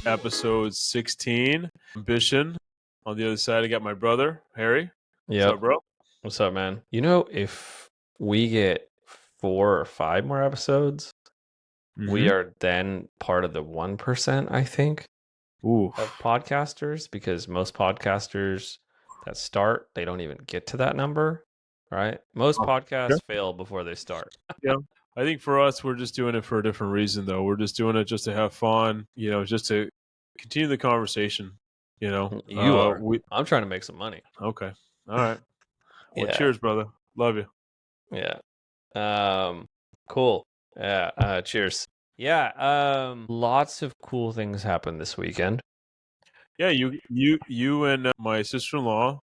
episode 16. I'm Bishan. On the other side, I got my brother, Harry. Yeah. What's up, bro? What's up, man? You know, if we get 4 or 5 more episodes, we are then part of the 1%, I think, Ooh. of podcasters, because most podcasters that start, they don't even get to that number, right? Most podcasts fail before they start. Yeah. I think for us, we're just doing it for a different reason, though. We're just doing it just to have fun, just to continue the conversation, You are. I'm trying to make some money. Okay. All right. Well, Yeah. cheers, brother. Love you. Yeah. Cool. Yeah. Cheers. Yeah. Lots of cool things happened this weekend. Yeah, you and my sister-in-law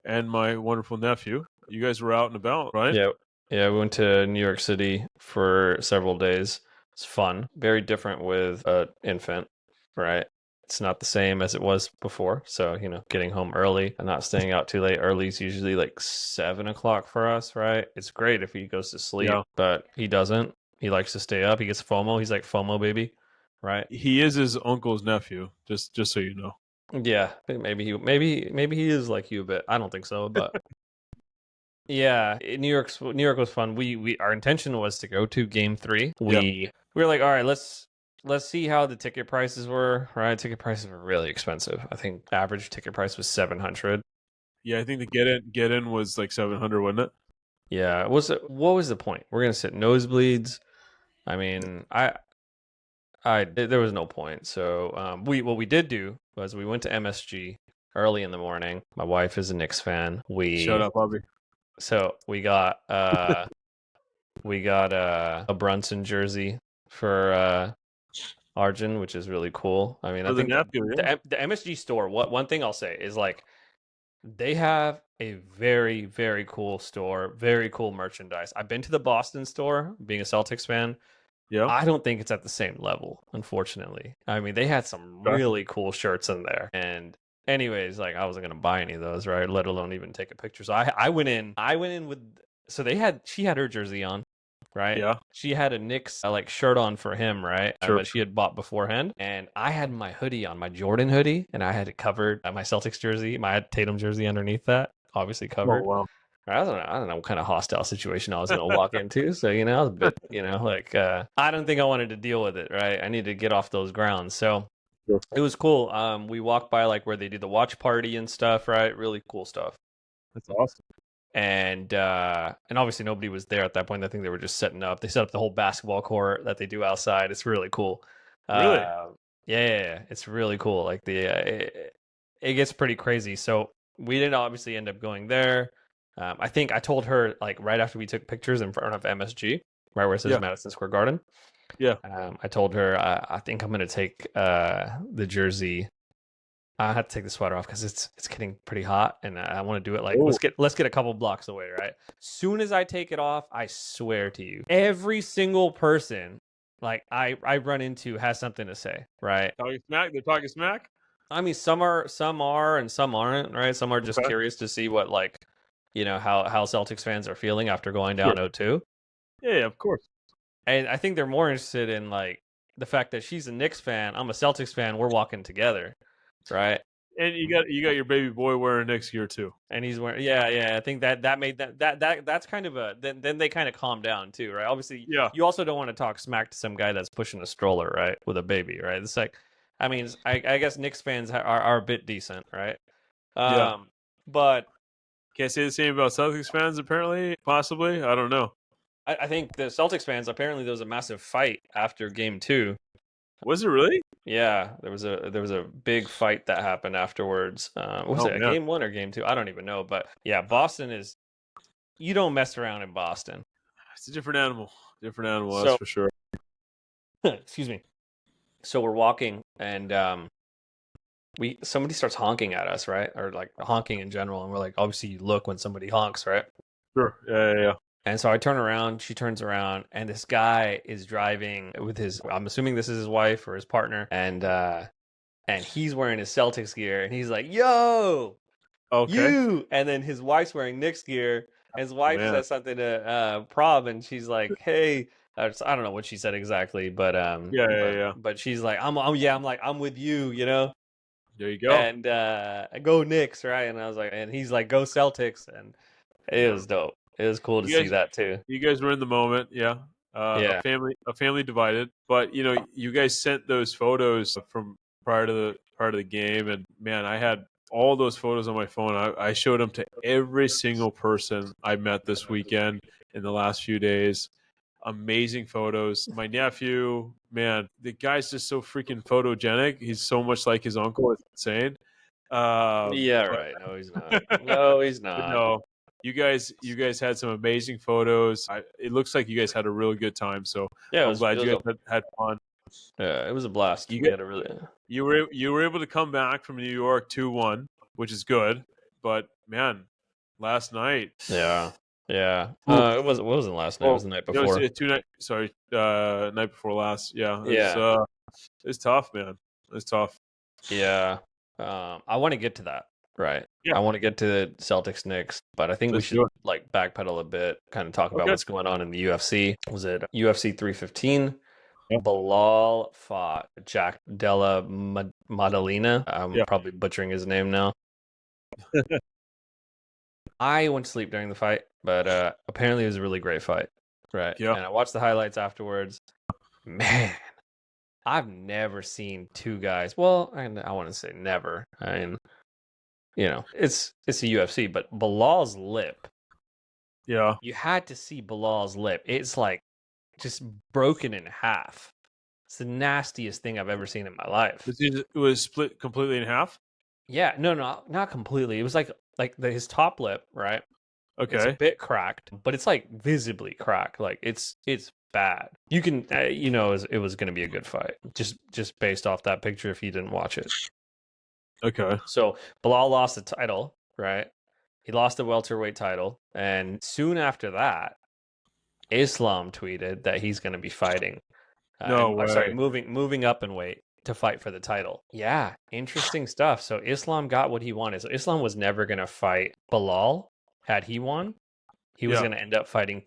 and my wonderful nephew, you guys were out and about, right? Yeah, we went to New York City for several days. It's fun. Very different with an infant, right? It's not the same as it was before. So, getting home early and not staying out too late. Early is usually like 7 o'clock for us, right? It's great if he goes to sleep, but he doesn't. He likes to stay up. He gets FOMO. He's like FOMO baby, right? He is his uncle's nephew, just so you know. Yeah, maybe he is like you a bit. I don't think so, but yeah, New York was fun. We our intention was to go to Game 3. We were like, all right, let's see how the ticket prices were. Right, ticket prices were really expensive. I think average ticket price was $700. Yeah, I think the get in was like $700, wasn't it? Yeah, what was the point? We're gonna sit nosebleeds. I mean, there was no point. So what we did do was we went to MSG early in the morning. My wife is a Knicks fan. Shut up, Bobby. So we got a Brunson jersey for Arjun, which is really cool. I mean, I think the MSG store. One thing I'll say is, like, they have a very, very cool store, very cool merchandise. I've been to the Boston store, being a Celtics fan. Yeah, I don't think it's at the same level, unfortunately. I mean, they had some really cool shirts in there, and anyways, like, I wasn't gonna buy any of those, right? Let alone even take a picture. So I went in with. So she had her jersey on, right? Yeah. She had a Knicks shirt on for him, right? Sure. That she had bought beforehand, and I had my hoodie on, my Jordan hoodie, and I had it covered. My Celtics jersey, my Tatum jersey underneath that, obviously covered. Oh, wow. I don't know what kind of hostile situation I was going to walk into. So, I was a bit, I don't think I wanted to deal with it, right? I needed to get off those grounds. So It was cool. We walked by where they do the watch party and stuff, right? Really cool stuff. That's awesome. And obviously nobody was there at that point. I think they were just setting up. They set up the whole basketball court that they do outside. It's really cool. Really? Yeah, it's really cool. Like it gets pretty crazy. So we didn't obviously end up going there. I think I told her right after we took pictures in front of MSG, right where it says Madison Square Garden. Yeah. I told her I think I'm gonna take the jersey. I had to take the sweater off because it's getting pretty hot, and I want to do it let's get a couple blocks away, right? Soon as I take it off, I swear to you, every single person I run into has something to say, right? Talking smack? They're talking smack? I mean, some are and some aren't, right? Some are just curious to see what how Celtics fans are feeling after going down 0-2. Yeah, of course. And I think they're more interested in the fact that she's a Knicks fan, I'm a Celtics fan, we're walking together, right? And you got your baby boy wearing Knicks gear too. And he's wearing I think that made that's kind of then they kind of calm down too, right? Obviously, you also don't want to talk smack to some guy that's pushing a stroller, right, with a baby, right? It's I mean, I guess Knicks fans are a bit decent, right? But can't say the same about Celtics fans, apparently, possibly. I don't know. I think the Celtics fans, apparently there was a massive fight after Game 2. Was it really? Yeah, there was a big fight that happened afterwards. Was it Game 1 or Game 2? I don't even know. But yeah, Boston you don't mess around in Boston. It's a different animal. That's for sure. Excuse me. So we're walking, and somebody starts honking at us, right? Or honking in general, and we're like, obviously you look when somebody honks, right? Sure. Yeah. And so I turn around, she turns around, and this guy is driving with I'm assuming this is his wife or his partner, and he's wearing his Celtics gear, and he's like, yo, you! And then his wife's wearing Knicks gear, and his wife says something to Prob, and she's like, hey, I don't know what she said exactly, but Yeah. but she's like, I'm with you, you know, There you go. and go Knicks, right? And I was like, and he's like, go Celtics, and it Yeah. was dope. It was cool to You see guys, that too. you guys were in the moment. Yeah. Yeah, A family divided, but you guys sent those photos from prior to the game, and man, I had all those photos on my phone. I showed them to every single person I met this weekend in the last few days. Amazing photos. My nephew, man, the guy's just so freaking photogenic. He's so much like his uncle. It's insane. yeah, But right. No, he's not. No, he's but not. no, you guys had some amazing photos. It looks like you guys had a really good time. So Yeah, I'm it glad was you a guys had fun. yeah, it was a blast. You We get had a really you were able to come back from New York 2-1, which is good. But man, last night, yeah, yeah. oof. It wasn't last night. It Well, was the night no, before. two night. Sorry, night before last. Yeah, Yeah, it's tough, man. It's tough. yeah. I want to get to that. Right. Yeah, I want to get to Celtics Knicks, but I think we let's do should it. like backpedal a bit, kind of talk about Okay. what's going on in the UFC. Was it UFC 315? Yeah. Bilal fought Jack Della Maddalena. I'm Yeah. probably butchering his name now. I went to sleep during the fight, but apparently it was a really great fight. Right. Yeah. And I watched the highlights afterwards. Man, I've never seen two guys. Well, I want to say never. I mean, it's a UFC, but Bilal's lip. Yeah. You had to see Bilal's lip. It's like just broken in half. It's the nastiest thing I've ever seen in my life. It was split completely in half. Yeah, no, not completely. It was like his top lip, right? It's a Okay. bit cracked, but it's like visibly cracked. Like it's bad. You can it was going to be a good fight just based off that picture if you didn't watch it. Okay. So Bilal lost the title, right? He lost the welterweight title, and soon after that, Islam tweeted that he's going to be fighting. No Sorry, way. moving up in weight to fight for the title. Yeah, interesting stuff. So Islam got what he wanted. So Islam was never going to fight Bilal. Had he won, he was Yeah. going to end up fighting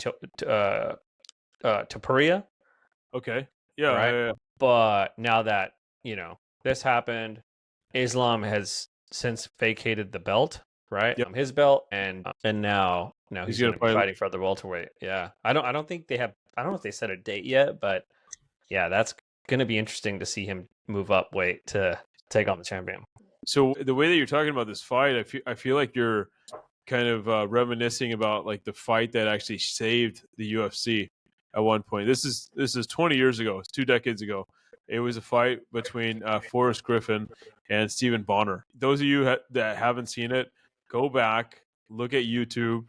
Tapuria, Okay. Yeah. right? Yeah. But now that this happened, Islam has since vacated the belt, right? Yep. His belt, and now He's he's gonna going to be fight. fighting for the welterweight. Yeah, I don't think they have. I don't know if they set a date yet, but yeah, that's going to be interesting to see him move up weight to take on the champion. So the way that you're talking about this fight, I feel like you're kind of reminiscing about like the fight that actually saved the UFC at one point. This is 20 years ago. It's 2 decades ago. It was a fight between Forrest Griffin and Stephen Bonner. Those of you that haven't seen it, go back, look at YouTube.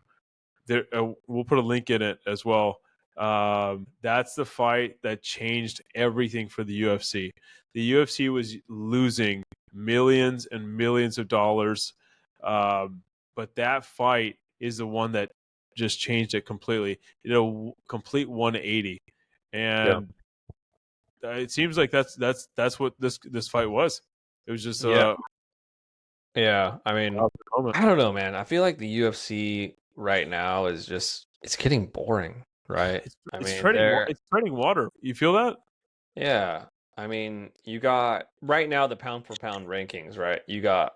There, we'll put a link in it as well. That's the fight that changed everything for the UFC. The UFC was losing millions and millions of dollars, but that fight is the one that just changed it completely. Complete 180, Yeah. and it seems like that's what this fight was. It was just Yeah. Yeah. I mean, moment. I don't know, man. I feel like the UFC right now is just it's getting boring, right? I mean, It's treading water. You feel that? yeah. I mean, you got right now the pound for pound rankings, right? You got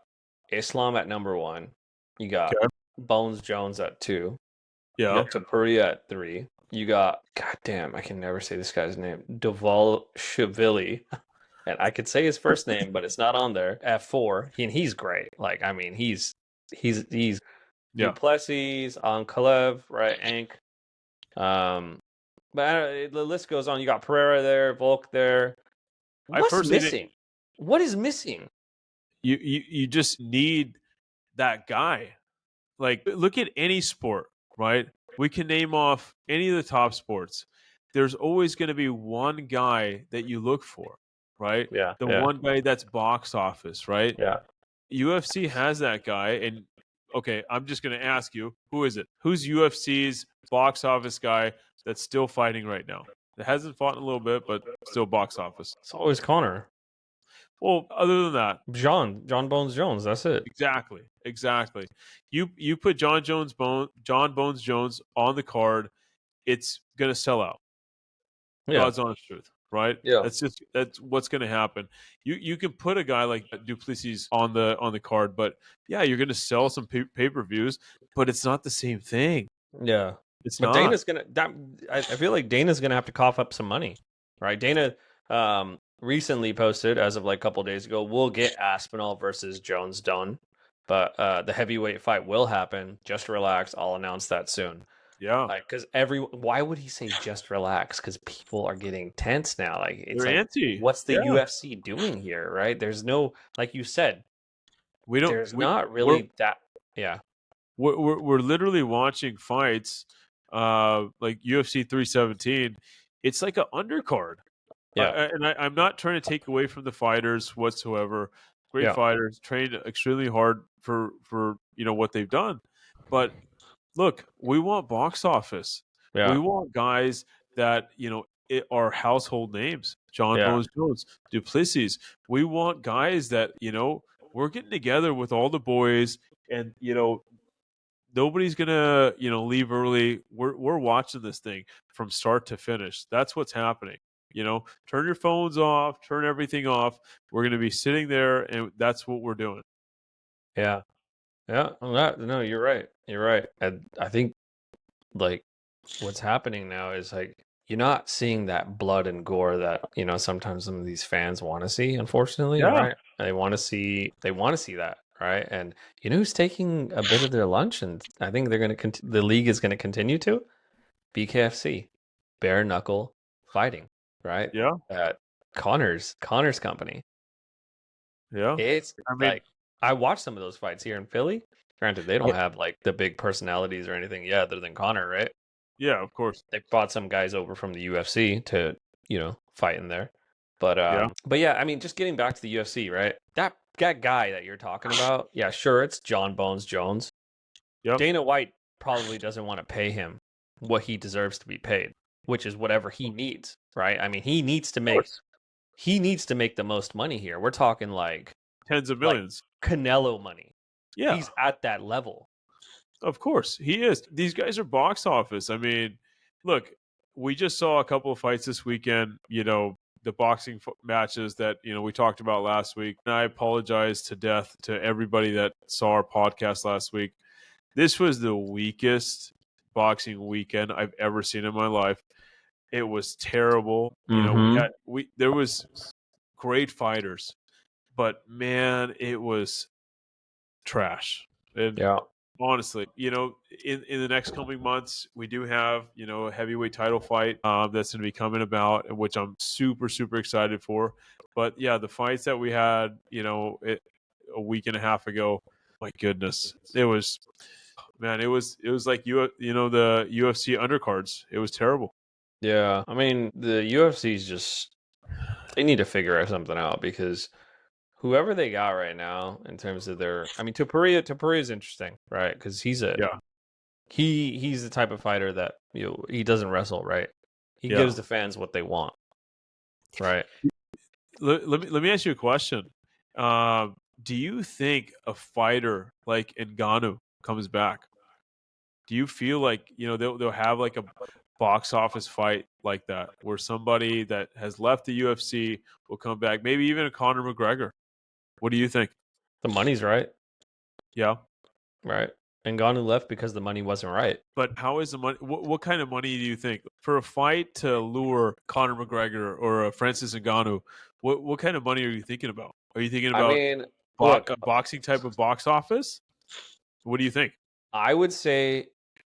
Islam at number 1. You got Okay. Bones Jones at 2. You Yeah. got Tapuria at 3. You got goddamn, I can never say this guy's name. Shivili. And I could say his first name, but it's not on there. At 4, and he's great. Like, I mean, he's Yeah. Duplessis, Ankalev, right? Ank. But the list goes on. You got Pereira there, Volk there. I What's personally think missing? What is missing? you just need that guy. Like, look at any sport, right? We can name off any of the top sports. There's always going to be one guy that you look for, right? Yeah, The yeah, one guy that's box office, right? yeah. UFC has that guy. And okay, I'm just going to ask you, who is it? Who's UFC's box office guy that's still fighting right now? It hasn't fought in a little bit, but still box office. It's always Connor. Well, other than that, John Bones Jones. That's it. exactly. You put John Bones Jones on the card, it's gonna sell out. Yeah. God's honest truth, right? Yeah. That's what's going to happen. You can put a guy like Duplessis on the card, but yeah, you're going to sell some pay-per-views, but it's not the same thing. Yeah. It's But not. I feel like Dana's gonna have to cough up some money, right? Dana recently posted, as of like a couple of days ago, we'll get Aspinall versus Jones done, but the heavyweight fight will happen. Just relax. I'll announce that soon. Yeah, Like, because why would he say just relax? Because people are getting tense now. Like, it's they're like, anti. what's the Yeah, UFC doing here, right? There's no, like you said, we don't. there's We not we're really that. Yeah, we're literally watching fights, like UFC 317. It's like an undercard. yeah, I'm not trying to take away from the fighters whatsoever. Great yeah, fighters, trained extremely hard for what they've done. But look, we want box office. yeah, We want guys that are household names. John yeah, Bones Jones, Duplessis. We want guys that we're getting together with all the boys, and nobody's gonna leave early. We're watching this thing from start to finish. That's what's happening. Turn your phones off, turn everything off. We're gonna be sitting there, and that's what we're doing. yeah. Yeah, no, you're right. You're right. And I think like what's happening now is like you're not seeing that blood and gore that, sometimes some of these fans want to see, unfortunately, Yeah, right? They want to see that, right? And you know who's taking a bit of their lunch, and I think they're going to the league is going to continue to BKFC, bare knuckle fighting, right? yeah, Connor's company. yeah. It's I mean, like I watched some of those fights here in Philly. Granted, they yeah, don't have like the big personalities or anything, yeah, other than Connor, right? yeah, of course. They brought some guys over from the UFC to, fight in there. But Yeah, but yeah, I mean, just getting back to the UFC, right? That guy that you're talking about, yeah, sure, it's John Bones Jones. yep. Dana White probably doesn't want to pay him what he deserves to be paid, which is whatever he needs, right? I mean, Of course. he needs to make the most money here. We're talking Tens of like millions. Canelo money. Yeah, He's at that level. of course he is. These guys are box office. I mean, look, we just saw a couple of fights this weekend. The boxing matches that we talked about last week. And I apologize to death to everybody that saw our podcast last week. This was the weakest boxing weekend I've ever seen in my life. It was terrible. Mm-hmm. There was great fighters, but man, it was trash. And Yeah. honestly, in the next coming months, we do have a heavyweight title fight that's going to be coming about, which I'm super super excited for. But yeah, the fights that we had, a week and a half ago, my goodness, it was man, it was like the UFC undercards. It was terrible. Yeah. I mean, the UFC's just they need to figure out something out because whoever they got right now in terms of their I mean Topuria is interesting, right? Because Yeah, he's the type of fighter that he doesn't wrestle, right? He yeah. gives the fans what they want, right? Let me ask you a question. Um, do you think a fighter like Ngannou comes back? Do you feel like they'll have like a box office fight like that, where somebody that has left the UFC will come back, maybe even a Conor McGregor? What do you think? The money's right, Yeah, right? And Ngannou left because the money wasn't right. but how is the money? What kind of money do you think for a fight to lure Conor McGregor or Francis Ngannou? What kind of money are you thinking about? Are you thinking I about mean, look, boxing type of box office? What do you think? I would say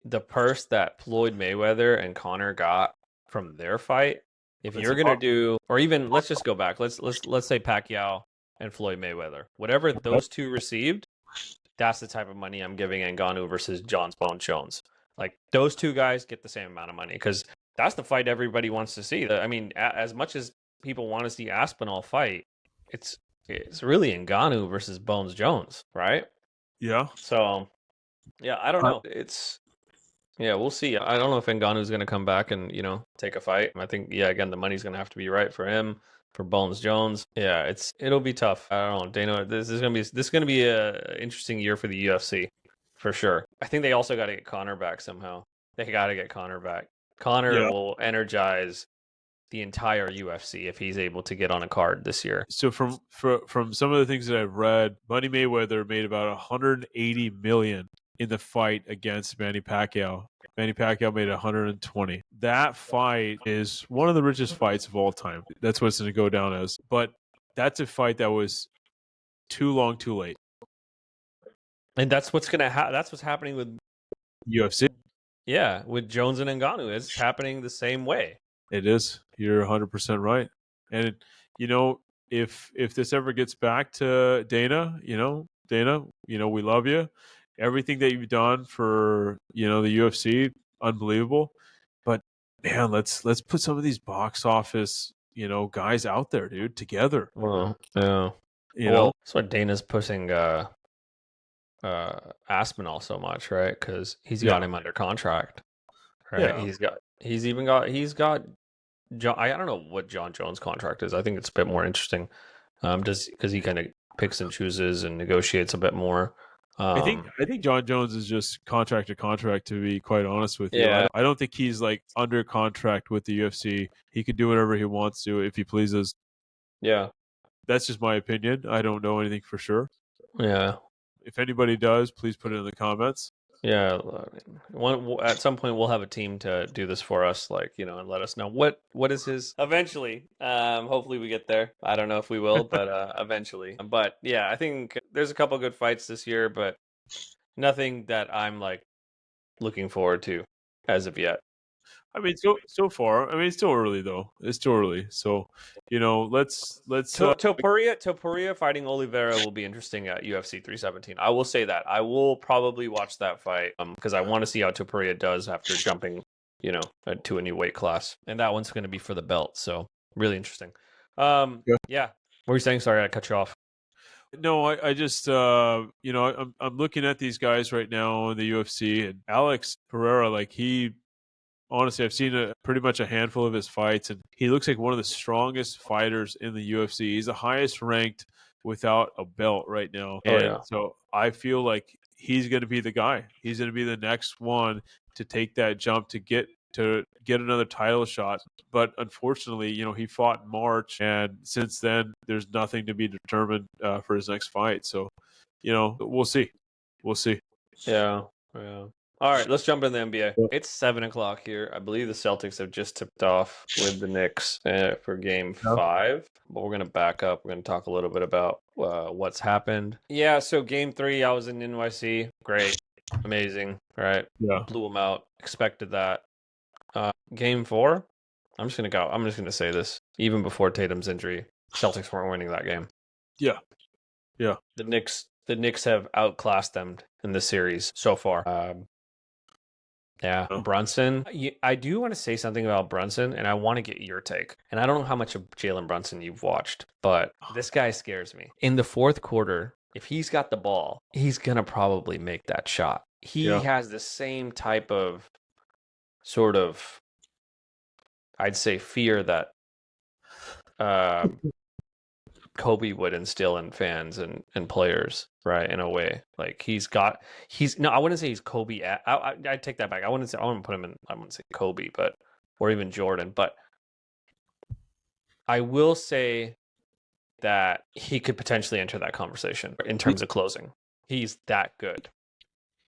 the purse that Floyd Mayweather and Conor got from their fight, if It's you're a gonna do, or even let's just go back. Let's say Pacquiao and Floyd Mayweather. Whatever those two received, that's the type of money I'm giving Ngannou versus John Bone Jones. Like those two guys get the same amount of money because that's the fight everybody wants to see. I mean, as much as people want to see Aspinall fight, it's it's really Ngannou versus Bones Jones, right? Yeah. So yeah, I don't Uh, know. Yeah, we'll see. I don't know if Ngannou's going to come back and, take a fight. I think, yeah, again, the money's going to have to be right for him, for Bones Jones. Yeah, it'll be tough. I don't know, Dana. This is going to be a interesting year for the UFC for sure. I think they also got to get Connor back somehow. They got to get Connor back. Connor yeah. will energize the entire UFC if he's able to get on a card this year. So from some of the things that I've read, Money Mayweather made about 180 million in the fight against Manny Pacquiao. Manny Pacquiao made 120. That fight is one of the richest fights of all time. That's what it's going to go down as. But that's a fight that was too long, too late. And that's what's that's what's happening with UFC. Yeah, with Jones and Ngannou. It's happening the same way. It is. You're 100% right. And if this ever gets back to Dana, we love you. Everything that you've done for the UFC, unbelievable. But man, let's put some of these box office guys out there, dude, together. Well, yeah. That's why Dana's pushing Aspinall so much, right? Because he's got him under contract, right? Yeah. He's got John. I don't know what John Jones' contract is. I think it's a bit more interesting, just because he kind of picks and chooses and negotiates a bit more. I think John Jones is just contract to contract, to be quite honest with you. Yeah. I don't think he's like under contract with the UFC. He can do whatever he wants to if he pleases. Yeah. That's just my opinion. I don't know anything for sure. Yeah. If anybody does, please put it in the comments. Yeah, at some point we'll have a team to do this for us, and let us know what is his eventually. Hopefully we get there. I don't know if we will, but eventually. But yeah, I think there's a couple good fights this year, but nothing that I'm like looking forward to as of yet. I mean, so far, it's still early though. It's still early, so let's. Topuria fighting Oliveira will be interesting at UFC 317. I will say that I will probably watch that fight because I want to see how Topuria does after jumping, to a new weight class, and that one's going to be for the belt. So really interesting. Yeah. What were you saying? Sorry, I cut you off. No, I just I'm looking at these guys right now in the UFC, and Alex Pereira, like honestly, I've seen pretty much a handful of his fights, and he looks like one of the strongest fighters in the UFC. He's the highest ranked without a belt right now. So I feel like he's going to be the guy. He's going to be the next one to take that jump to get another title shot. But unfortunately, he fought in March, and since then, there's nothing to be determined for his next fight. So, we'll see. We'll see. Yeah. All right, let's jump in the NBA. It's 7:00 here. I believe the Celtics have just tipped off with the Knicks for Game 5. But we're going to back up. We're going to talk a little bit about what's happened. Yeah, so Game 3, I was in NYC. Great. Amazing. Right? Yeah. Blew them out. Expected that. Game 4, I'm just going to say this. Even before Tatum's injury, Celtics weren't winning that game. Yeah. Yeah. The Knicks have outclassed them in the series so far. Yeah, Brunson. I do want to say something about Brunson, and I want to get your take. And I don't know how much of Jalen Brunson you've watched, but this guy scares me. In the fourth quarter, if he's got the ball, he's going to probably make that shot. He has the same type of sort of, I'd say, fear that Kobe would instill in fans and players, right? In a way, like I wouldn't say he's Kobe. I take that back. I wouldn't put him in. I wouldn't say Kobe, or even Jordan. But I will say that he could potentially enter that conversation in terms of closing. He's that good.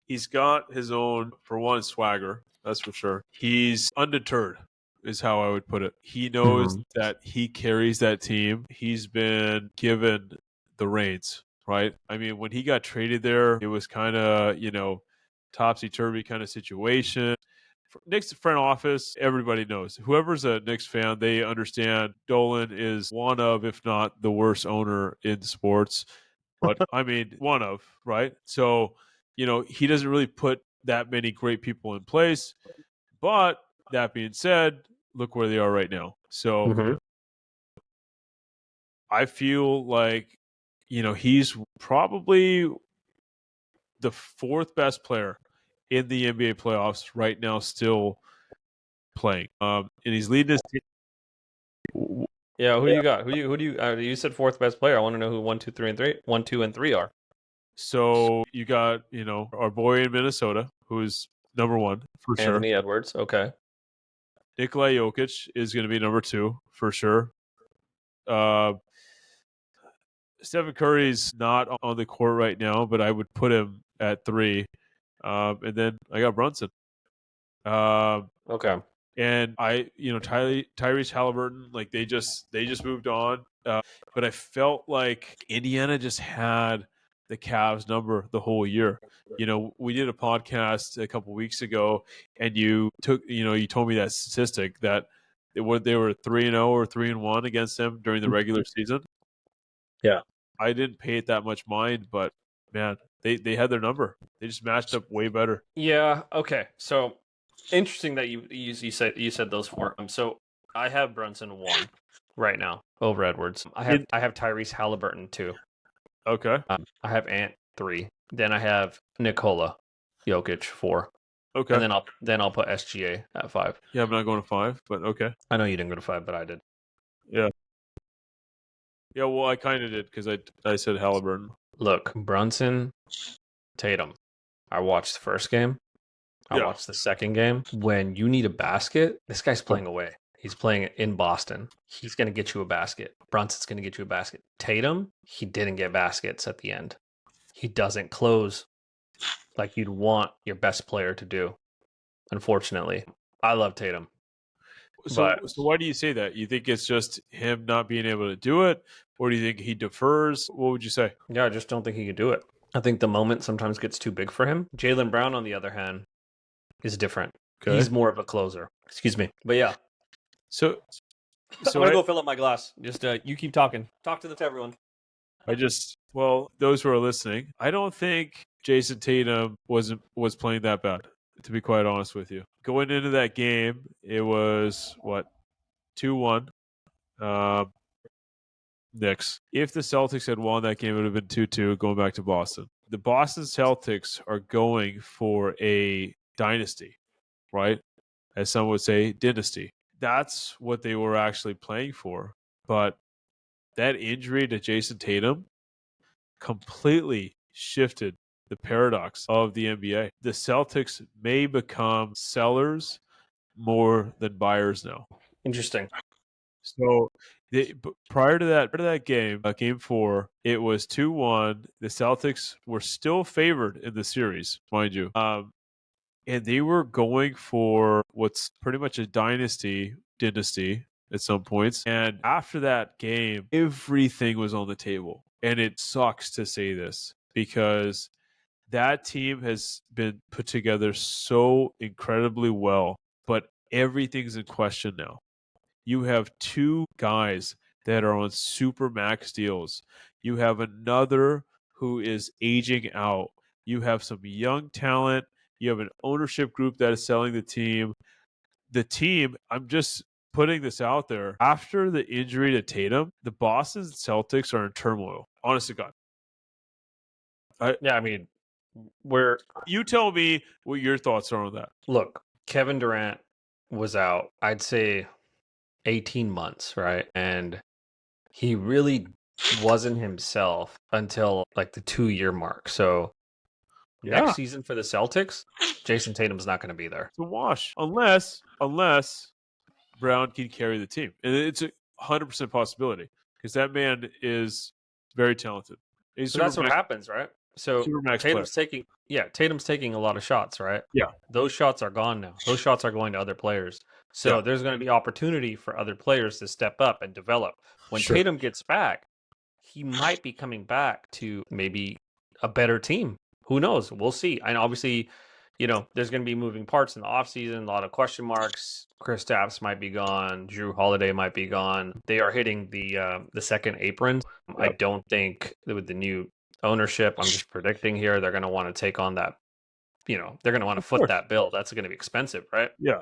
He's got his own, for one, swagger. That's for sure. He's undeterred, is how I would put it. He knows that he carries that team. He's been given the reins, right? I mean, when he got traded there, it was kind of, topsy-turvy kind of situation. Knicks front office, everybody knows. Whoever's a Knicks fan, they understand Dolan is one of, if not the worst owner in sports. But, one of, right? So, he doesn't really put that many great people in place. But that being said, look where they are right now. So I feel like, he's probably the fourth best player in the NBA playoffs right now, still playing. And he's leading his team. Yeah, who do you got? Who do you? You said fourth best player. I want to know who 1, 2, and 3 are. So you got, our boy in Minnesota, who is number one for sure. Anthony Edwards. Okay. Nikola Jokic is going to be number 2 for sure. Stephen Curry's not on the court right now, but I would put him at 3. And then I got Brunson. Okay. And Tyrese Halliburton, like they just moved on. But I felt like Indiana just had the Cavs number the whole year. We did a podcast a couple weeks ago, and you told me that statistic that they were 3-0 or 3-1 against them during the regular season. Yeah. I didn't pay it that much mind, but man, they had their number. They just matched up way better. Yeah. Okay. So interesting that you said those 4. So I have Brunson 1 right now over Edwards. I have Tyrese Halliburton 2. Okay. I have Ant 3. Then I have Nikola Jokic 4. Okay. And then I'll put SGA at 5. Yeah, I'm not going to 5, but okay. I know you didn't go to 5, but I did. Yeah. Yeah, well, I kind of did because I said Halliburton. Look, Brunson, Tatum. I watched the first game. I watched the second game. When you need a basket, this guy's playing away. He's playing in Boston. He's going to get you a basket. Brunson's going to get you a basket. Tatum, he didn't get baskets at the end. He doesn't close like you'd want your best player to do. Unfortunately, I love Tatum. So why do you say that? You think it's just him not being able to do it, or do you think he defers? What would you say? Yeah, I just don't think he could do it. I think the moment sometimes gets too big for him. Jalen Brown, on the other hand, is different. Okay. He's more of a closer. Excuse me. But yeah. So I'm going to go fill up my glass. Just you keep talking. Talk to everyone. Those who are listening, I don't think Jason Tatum was playing that bad, to be quite honest with you. Going into that game, it was 2-1 Knicks. If the Celtics had won that game, it would have been 2-2 going back to Boston. The Boston Celtics are going for a dynasty, right? As some would say, dynasty. That's what they were actually playing for. But that injury to Jason Tatum completely shifted the paradox of the NBA. The Celtics may become sellers more than buyers now. Interesting. So prior to that game, game 4, it was 2-1. The Celtics were still favored in the series, mind you. And they were going for what's pretty much a dynasty at some points. And after that game, everything was on the table. And it sucks to say this because that team has been put together so incredibly well, but everything's in question now. You have 2 guys that are on super max deals. You have another who is aging out. You have some young talent. You have an ownership group that is selling the team. The team, I'm just putting this out there. After the injury to Tatum, the Boston Celtics are in turmoil. Honest to God. You tell me what your thoughts are on that. Look, Kevin Durant was out, I'd say 18 months, right? And he really wasn't himself until like the 2-year mark. So next season for the Celtics, Jason Tatum's not going to be there. It's a wash unless Brown can carry the team, and it's a 100% possibility because that man is very talented. So that's what happens, right? So Tatum's taking a lot of shots, right? Yeah. Those shots are gone now. Those shots are going to other players. So there's going to be opportunity for other players to step up and develop. When Tatum gets back, he might be coming back to maybe a better team. Who knows? We'll see. And obviously, there's going to be moving parts in the offseason, a lot of question marks. Kristaps might be gone. Drew Holiday might be gone. They are hitting the second apron. Yep. I don't think with the new ownership, I'm just predicting here, they're going to want to take on that. They're going to want to foot that bill. That's going to be expensive, right? Yeah.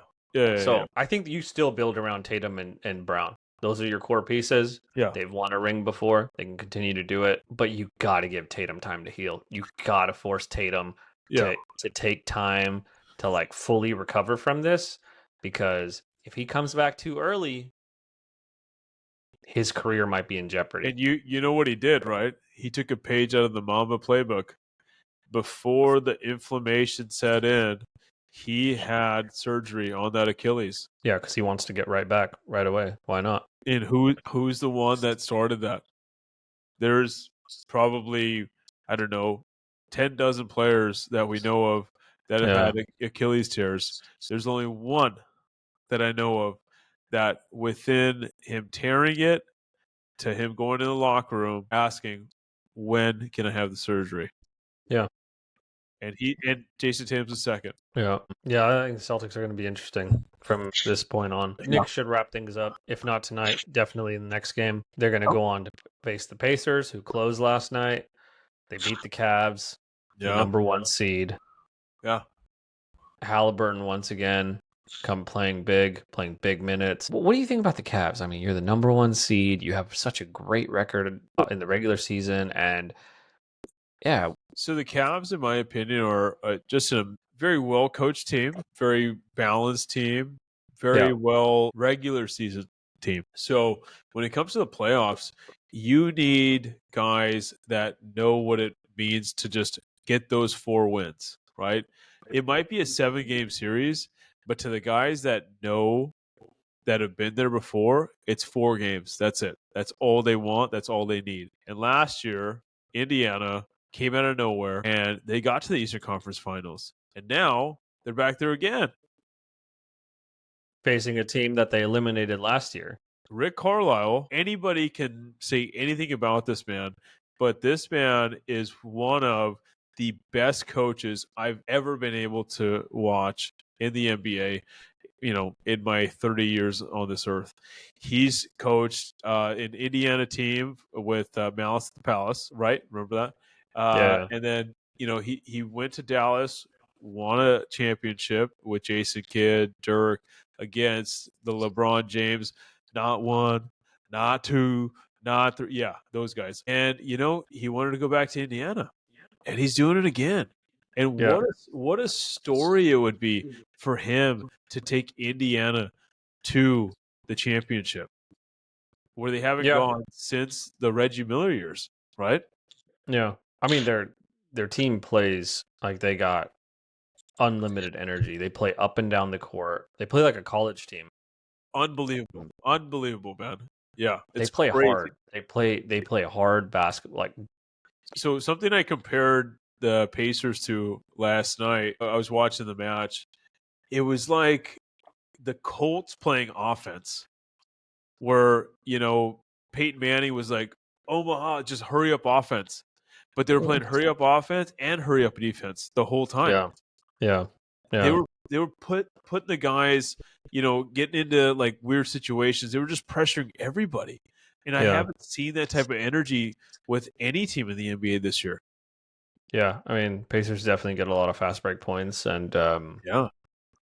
I think you still build around Tatum and Brown. Those are your core pieces. Yeah. They've won a ring before. They can continue to do it. But you got to give Tatum time to heal. You got to force Tatum to take time to like fully recover from this, because if he comes back too early, his career might be in jeopardy. And you know what he did, right? He took a page out of the Mamba playbook. Before the inflammation set in, he had surgery on that Achilles. Yeah, because he wants to get right back right away. Why not? And who's the one that started that? There's probably, I don't know, 10 dozen players that we know of that have Yeah. had Achilles tears. There's only one that I know of that within him tearing it to him going in the locker room asking, when can I have the surgery? Yeah. And Jason Tatum's the second. Yeah. Yeah, I think the Celtics are going to be interesting from this point on. Knicks should wrap things up. If not tonight, definitely in the next game. They're going to go on to face the Pacers, who closed last night. They beat the Cavs, the Yeah. number 1 seed. Yeah. Halliburton once again playing big minutes. What do you think about the Cavs? I mean, you're the number 1 seed. You have such a great record in the regular season, and yeah. So the Cavs, in my opinion, are just a very well coached team, very balanced team, very well regular season team. So when it comes to the playoffs, you need guys that know what it means to just get those 4 wins, right? It might be a 7-game series, but to the guys that know, that have been there before, it's 4 games. That's it. That's all they want. That's all they need. And last year, Indiana came out of nowhere and they got to the Eastern Conference Finals. And now they're back there again. Facing a team that they eliminated last year. Rick Carlisle, anybody can say anything about this man, but this man is one of the best coaches I've ever been able to watch in the NBA. In my 30 years on this earth. He's coached an Indiana team with Malice at the Palace, right? Remember that? Yeah. And then, he went to Dallas, won a championship with Jason Kidd, Dirk, against the LeBron James, not 1, not 2, not 3. Yeah, those guys. And, he wanted to go back to Indiana, and he's doing it again. And Yeah. what a story it would be for him to take Indiana to the championship, where they haven't gone since the Reggie Miller years, right? Yeah. I mean, their team plays like they got unlimited energy. They play up and down the court. They play like a college team. Unbelievable, man. Yeah, They it's play crazy. hard. They play hard basketball. So something I compared the Pacers to last night, I was watching the match. It was like the Colts playing offense, where, Peyton Manning was like, Omaha, just hurry up offense. But they were playing hurry up offense and hurry up defense the whole time. Yeah. They were putting the guys, getting into like weird situations. They were just pressuring everybody. And I haven't seen that type of energy with any team in the NBA this year. Yeah, I mean, Pacers definitely get a lot of fast break points, and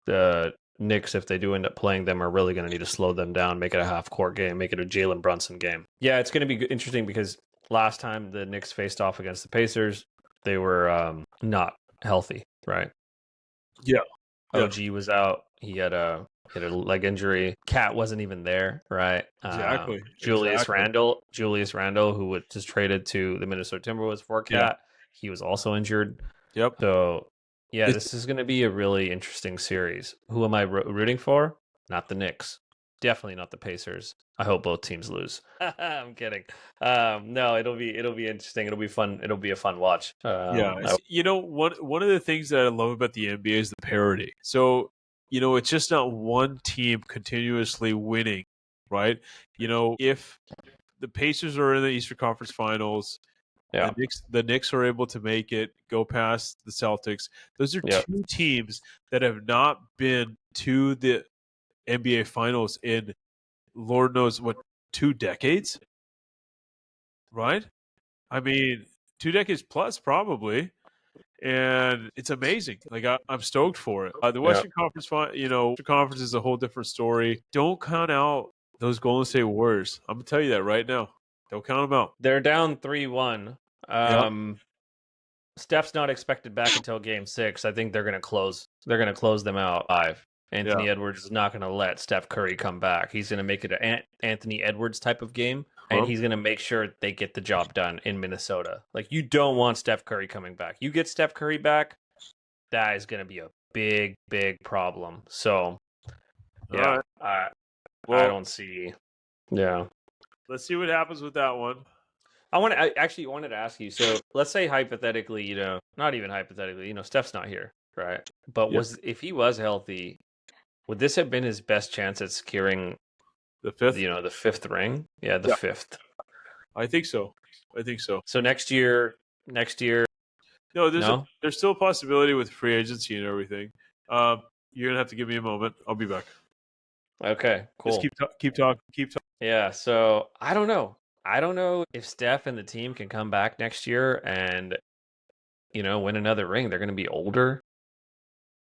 the Knicks, if they do end up playing them, are really going to need to slow them down, make it a half-court game, make it a Jalen Brunson game. Yeah, it's going to be interesting because last time the Knicks faced off against the Pacers, they were not healthy, right? Yeah. OG was out. He had a leg injury. Cat wasn't even there, right? Exactly. Julius Randle, who was just traded to the Minnesota Timberwolves for Cat, he was also injured. Yep. So, yeah, this is going to be a really interesting series. Who am I rooting for? Not the Knicks. Definitely not the Pacers. I hope both teams lose. I'm kidding. No, it'll be interesting. It'll be fun. It'll be a fun watch. One of the things that I love about the NBA is the parity. So, it's just not one team continuously winning, right? If the Pacers are in the Eastern Conference Finals, the Knicks are able to make it, go past the Celtics. Those are 2 teams that have not been to the NBA Finals in Lord knows what, 2 decades, right? I mean, 2 decades plus probably, and it's amazing. Like I'm stoked for it. The Western Conference, Conference is a whole different story. Don't count out those Golden State Warriors. I'm gonna tell you that right now. Don't count them out. They're down 3-1. Steph's not expected back until Game 6. I think they're going to close. They're going to close them out 5. Anthony Edwards is not going to let Steph Curry come back. He's going to make it an Anthony Edwards type of game, and he's going to make sure they get the job done in Minnesota. Like, you don't want Steph Curry coming back. You get Steph Curry back, that is going to be a big problem. So All yeah, right. I Well, don't see. Yeah, let's see what happens with that one. I actually wanted to ask you. So let's say hypothetically, not even hypothetically, Steph's not here, right? But Yeah. if he was healthy, would this have been his best chance at securing, The fifth. the fifth ring? Yeah, the Yeah. fifth. I think so. So next year, No, no. there's still a possibility with free agency and everything. You're gonna have to give me a moment. I'll be back. Okay, Just cool. keep talking. Keep talking. Yeah, so I don't know. I don't know if Steph and the team can come back next year and, win another ring. They're going to be older.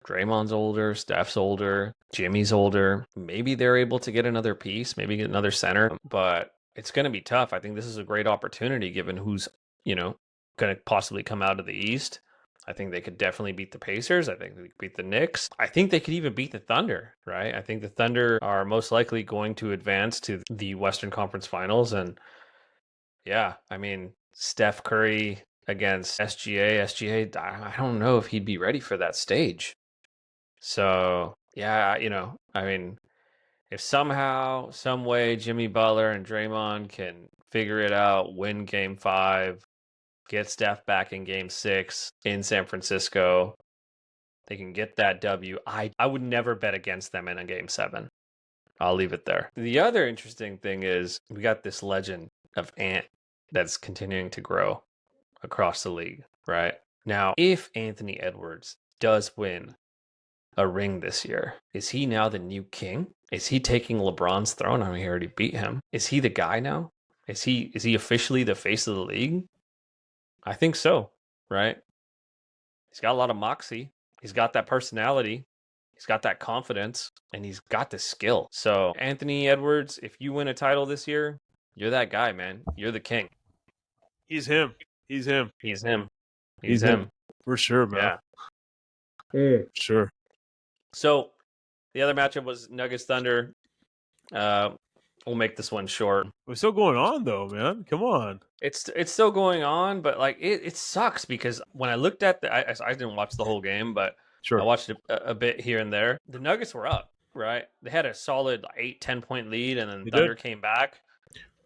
Draymond's older, Steph's older, Jimmy's older. Maybe they're able to get another piece, maybe get another center, but it's going to be tough. I think this is a great opportunity given who's, going to possibly come out of the East. I think they could definitely beat the Pacers. I think they could beat the Knicks. I think they could even beat the Thunder, right? I think the Thunder are most likely going to advance to the Western Conference Finals. And yeah, I mean, Steph Curry against SGA, I don't know if he'd be ready for that stage. So yeah, I mean, if somehow, some way, Jimmy Butler and Draymond can figure it out, win Game 5, get Steph back in Game 6 in San Francisco, they can get that W. I would never bet against them in a Game 7. I'll leave it there. The other interesting thing is we got this legend of Ant that's continuing to grow across the league, right? Now, if Anthony Edwards does win a ring this year, is he now the new king? Is he taking LeBron's throne? I mean, he already beat him. Is he the guy now? Is he officially the face of the league? I think so, right? He's got a lot of moxie. He's got that personality. He's got that confidence, and he's got the skill. So, Anthony Edwards, if you win a title this year, you're that guy, man. You're the king. He's him. He's him. He's him. He's He's him. for sure, man. Yeah. Sure. So, the other matchup was Nuggets Thunder. We'll make this one short. It's still going on though, man. Come on. It's still going on, but like it sucks because when I looked at I didn't watch the whole game, but Sure. I watched a bit here and there. The Nuggets were up, right? They had a solid 8-10 point lead, and then Thunder came back.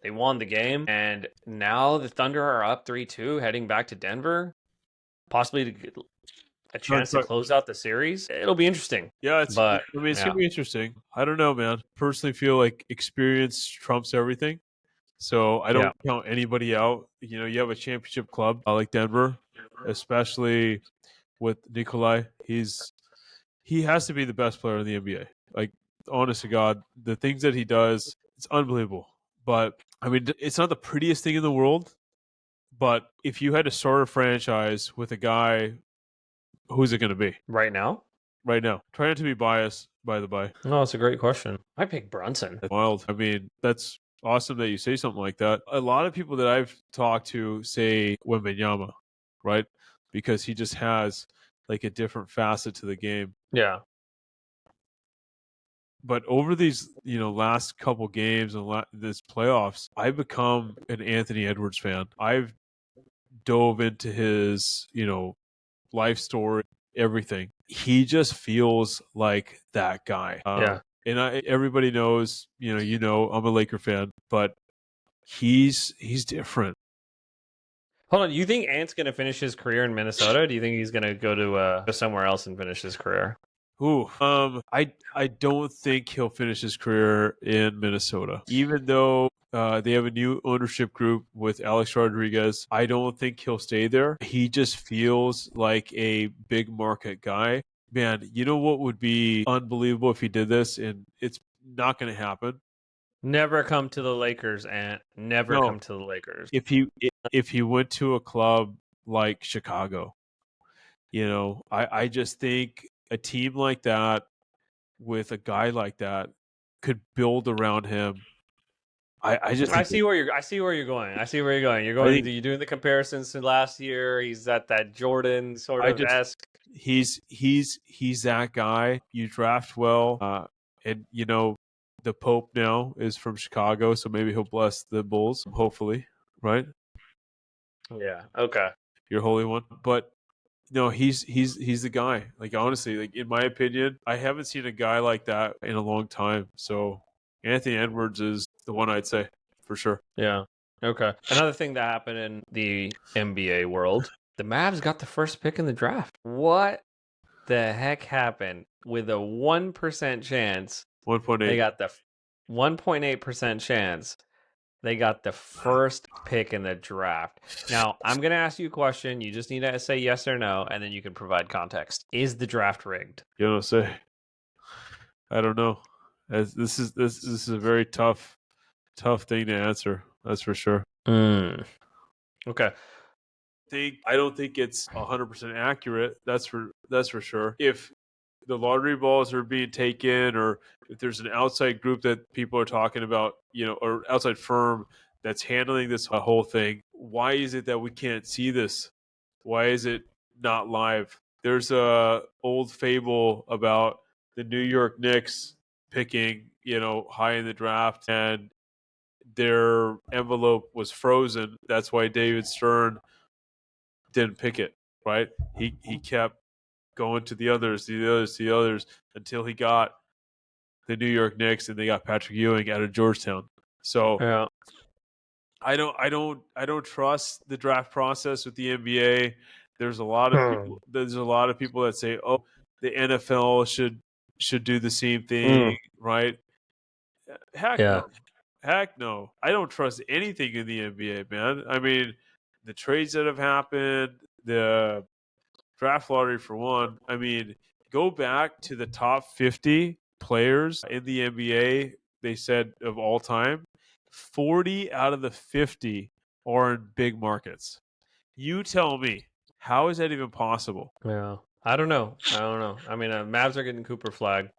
They won the game, and now the Thunder are up 3-2, heading back to Denver, possibly to get a chance to close out the series. It'll be interesting. Yeah, it's gonna be yeah. interesting. I don't know, man. Personally feel like experience trumps everything. So I don't count anybody out. You have a championship club like Denver, especially with Nikolai. He has to be the best player in the NBA. Like, honest to God, the things that he does, it's unbelievable. But I mean, it's not the prettiest thing in the world. But if you had to start a franchise with a guy, who's it going to be Right now? right now? Try not to be biased, by the by. No, it's a great question. I pick Brunson. That's wild. I mean, that's awesome that you say something like that. A lot of people that I've talked to say Wembanyama, right? Because he just has like a different facet to the game. Yeah. But over these, last couple games and this playoffs, I've become an Anthony Edwards fan. I've dove into his, life story, everything. He just feels like that guy. Yeah. And everybody knows, I'm a Laker fan, but he's different. Hold on, you think Ant's going to finish his career in Minnesota? Or do you think he's going to go to somewhere else and finish his career? Ooh, I don't think he'll finish his career in Minnesota, even though they have a new ownership group with Alex Rodriguez. I don't think he'll stay there. He just feels like a big market guy. Man, you know what would be unbelievable if he did this, and it's not going to happen. Never come to the Lakers, Ant. Never come to the Lakers. If he went to a club like Chicago, I just think a team like that with a guy like that could build around him. I see where you're going. You're doing the comparisons to last year. He's at that Jordan sort of esque. He's that guy. You draft well, and the Pope now is from Chicago, so maybe he'll bless the Bulls. Hopefully, right? Yeah. Okay. Your holy one, but No, he's the guy. Like honestly, like in my opinion, I haven't seen a guy like that in a long time. So Anthony Edwards is the one I'd say for sure. Yeah. Okay. Another thing that happened in the NBA world, the Mavs got the first pick in the draft. What the heck happened with a 1% chance? They 1.8. got the 1.8% chance. They got the first pick in the draft. Now, I'm going to ask you a question. You just need to say yes or no, and then you can provide context. Is the draft rigged? You know what I'm saying? I don't know. As this is a very tough thing to answer. That's for sure. Okay. I don't think it's 100% accurate. That's for sure. If the lottery balls are being taken, or if there's an outside group that people are talking about, or outside firm that's handling this whole thing, why is it that we can't see this? Why is it not live? There's a old fable about the New York Knicks picking, high in the draft, and their envelope was frozen. That's why David Stern didn't pick it, right? He kept going to the others until he got the New York Knicks, and they got Patrick Ewing out of Georgetown. So Yeah. I don't trust the draft process with the NBA. There's a lot of people. There's a lot of people that say, "Oh, the NFL should do the same thing," right? Heck Yeah. no, heck no. I don't trust anything in the NBA, man. I mean, the trades that have happened, the draft lottery for one. I mean, go back to the top 50 players in the NBA, they said of all time, 40 out of the 50 are in big markets. You tell me, how is that even possible? Yeah. I don't know. I mean, Mavs are getting Cooper Flag,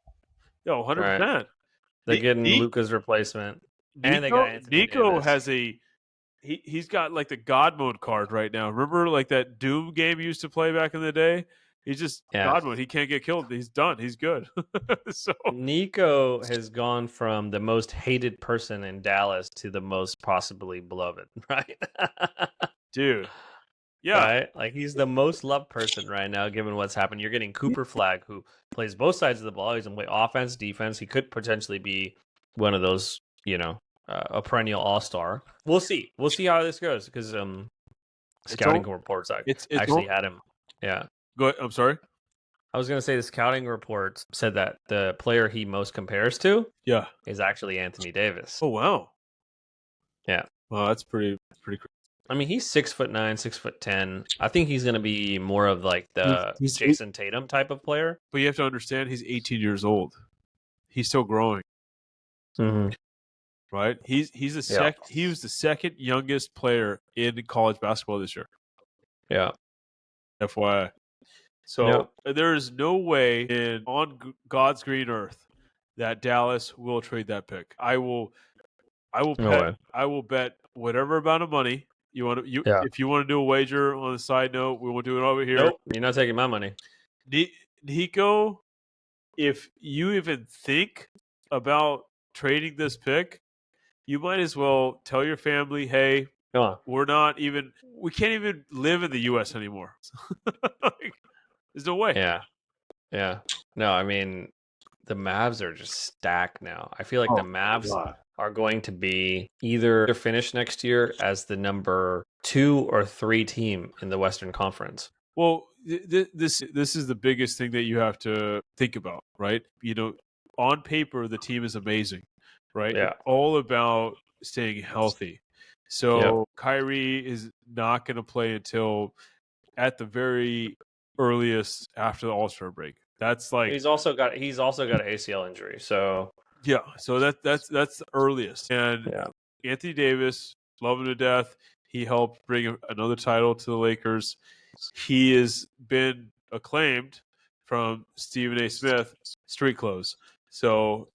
No, right? 100%. They're getting Ni- Luca's replacement, and they got Nico Anthony Nico Davis. has he's got like the God mode card right now. Remember like that Doom game you used to play back in the day? He's just Yeah. God mode. He can't get killed. He's done. He's good. So Nico has gone from the most hated person in Dallas to the most possibly beloved, right? dude, yeah, Right? Like he's the most loved person right now, given what's happened. You're getting Cooper Flag, who plays both sides of the ball. He's gonna play offense, defense. He could potentially be one of those, a perennial all-star. We'll see. We'll see how this goes because it's scouting all reports it's actually all. had him. Yeah. Go ahead. I'm sorry. I was gonna say the scouting reports said that the player he most compares to Yeah. is actually Anthony Davis. Oh wow. Yeah. Wow, that's pretty crazy. I mean, he's 6'9", 6'10". I think he's gonna be more of like the He's eight, Jason Tatum type of player. but you have to understand he's 18 years old. He's still growing, Mm-hmm. right? Yeah. He was the second youngest player in college basketball this year. Yeah. FYI. Yeah. So there is no way God's green earth that Dallas will trade that pick. No way. I will bet whatever amount of money Yeah. if you want to do a wager on the side note, we will do it over here. Nope. You're not taking my money. Nico, if you even think about trading this pick, you might as well tell your family, hey, Go on. we can't even live in the US anymore. Like, there's no way. Yeah. Yeah. No, I mean, the Mavs are just stacked now. I feel like the Mavs are going to be either finish next year as the number 2 or 3 team in the Western Conference. Well, this is the biggest thing that you have to think about, right? On paper the team is amazing, right? Yeah. It's all about staying healthy. So Kyrie is not going to play until at the very earliest after the All-Star break. That's like He's also got an ACL injury, so yeah. So that's the earliest. And yeah. Anthony Davis, love him to death. He helped bring another title to the Lakers. He has been acclaimed from Stephen A. Smith, Street Clothes. So,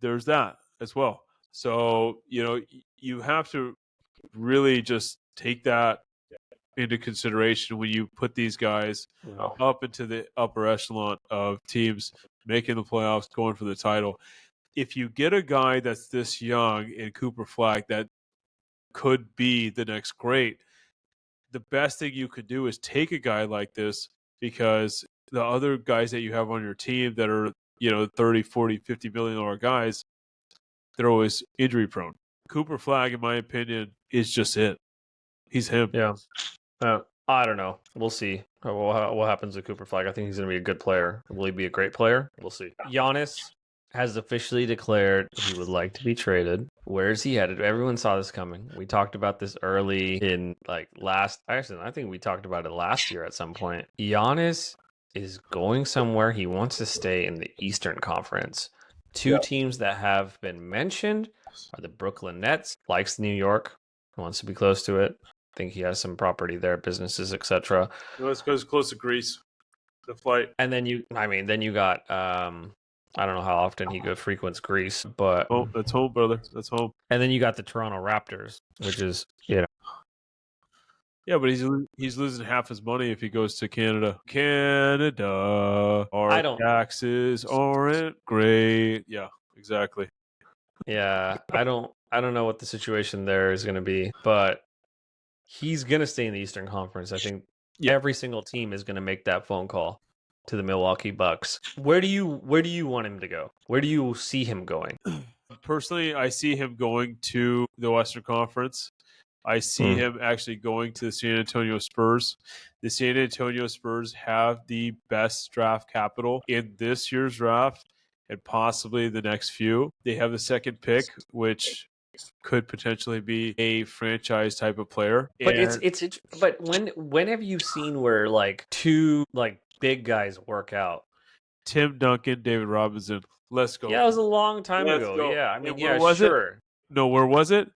there's that as well. So, you have to really just take that into consideration when you put these guys No. up into the upper echelon of teams making the playoffs, going for the title. If you get a guy that's this young in Cooper Flag that could be the next great, the best thing you could do is take a guy like this, because the other guys that you have on your team that are, 30, 40, $50 million guys, they're always injury prone. Cooper Flag, in my opinion, is just it. He's him. Yeah. I don't know. We'll see what happens with Cooper Flag. I think he's going to be a good player. Will he be a great player? We'll see. Giannis has officially declared he would like to be traded. Where is he headed? Everyone saw this coming. We talked about this early in I think we talked about it last year at some point. Giannis is going somewhere. He wants to stay in the Eastern Conference. Two teams that have been mentioned are the Brooklyn Nets, likes New York, wants to be close to it. I think he has some property there, businesses, etc. Let's go close to Greece. The flight. And then you got I don't know how often he frequents Greece, but that's home, brother. That's home. And then you got the Toronto Raptors, which is yeah, but he's losing half his money if he goes to Canada. Our taxes aren't great. Yeah, exactly. Yeah, I don't know what the situation there is going to be, but he's going to stay in the Eastern Conference. I think every single team is going to make that phone call to the Milwaukee Bucks. Where do you want him to go? Where do you see him going? Personally, I see him going to the Western Conference. I see him actually going to the San Antonio Spurs. The San Antonio Spurs have the best draft capital in this year's draft and possibly the next few. They have the second pick, which could potentially be a franchise type of player. But but when have you seen where two big guys work out? Tim Duncan, David Robinson. Let's go. Yeah, it was a long time ago. Go. Yeah, I mean, where was sure. It? No, where was it?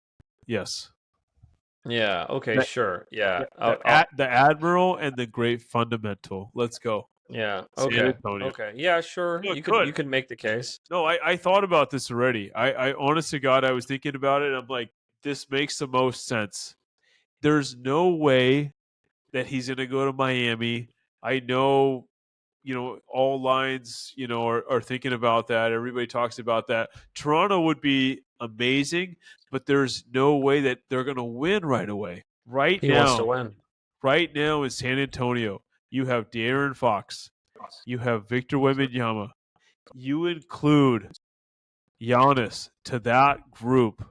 Yes. Yeah. Okay. Sure. Yeah. The Admiral and the Great Fundamental. Let's go. Yeah. Okay. Okay. Yeah. Sure. You could make the case. No, I thought about this already. I honest to God, I was thinking about it. I'm like, this makes the most sense. There's no way that he's going to go to Miami. I know, all lines, are thinking about that. Everybody talks about that. Toronto would be amazing, but there's no way that they're going to win right away. He wants to win. Right now in San Antonio, you have De'Aaron Fox. You have Victor Wembanyama. You include Giannis to that group.